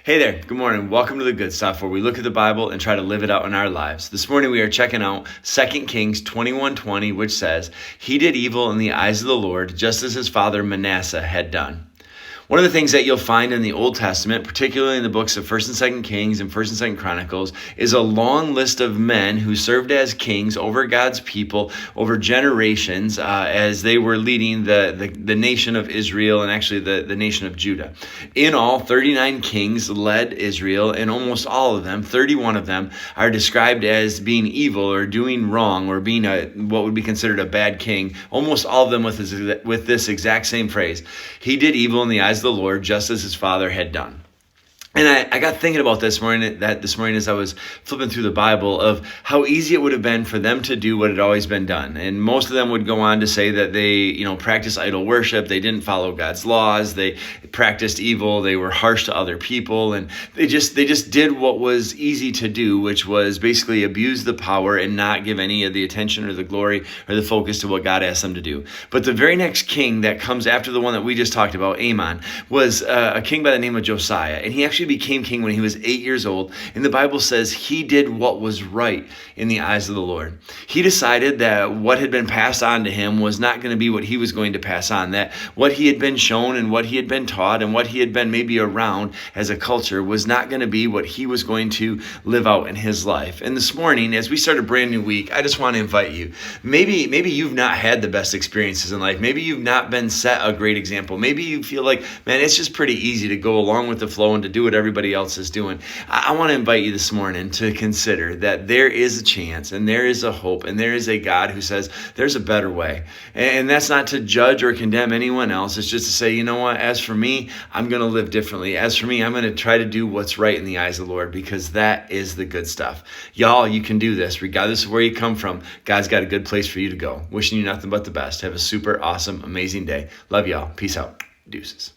Hey there, good morning. Welcome to The Good Stuff, where we look at the Bible and try to live it out in our lives. This morning we are checking out 2 Kings 21:20, which says, "He did evil in the eyes of the Lord, just as his father Manasseh had done." One of the things that you'll find in the Old Testament, particularly in the books of 1st and 2nd Kings and 1st and 2nd Chronicles, is a long list of men who served as kings over God's people over generations as they were leading the nation of Israel and actually the nation of Judah. In all, 39 kings led Israel, and almost all of them, 31 of them, are described as being evil or doing wrong or being what would be considered a bad king. Almost all of them with this exact same phrase: "He did evil in the eyes of the Lord, just as his father had done." And I got thinking about this morning as I was flipping through the Bible, of how easy it would have been for them to do what had always been done. And most of them would go on to say that they, practiced idol worship. They didn't follow God's laws. They practiced evil. They were harsh to other people. And they just did what was easy to do, which was basically abuse the power and not give any of the attention or the glory or the focus to what God asked them to do. But the very next king that comes after the one that we just talked about, Amon, was a king by the name of Josiah. And he actually became king when he was 8 years old. And the Bible says he did what was right in the eyes of the Lord. He decided that what had been passed on to him was not going to be what he was going to pass on, that what he had been shown and what he had been taught and what he had been maybe around as a culture was not going to be what he was going to live out in his life. And this morning, as we start a brand new week, I just want to invite you. Maybe you've not had the best experiences in life. Maybe you've not been set a great example. Maybe you feel like, man, it's just pretty easy to go along with the flow and to do what everybody else is doing. I want to invite you this morning to consider that there is a chance and there is a hope and there is a God who says there's a better way. And that's not to judge or condemn anyone else. It's just to say, you know what, as for me, I'm going to live differently. As for me, I'm going to try to do what's right in the eyes of the Lord, because that is the good stuff. Y'all, you can do this regardless of where you come from. God's got a good place for you to go. Wishing you nothing but the best. Have a super awesome, amazing day. Love y'all. Peace out. Deuces.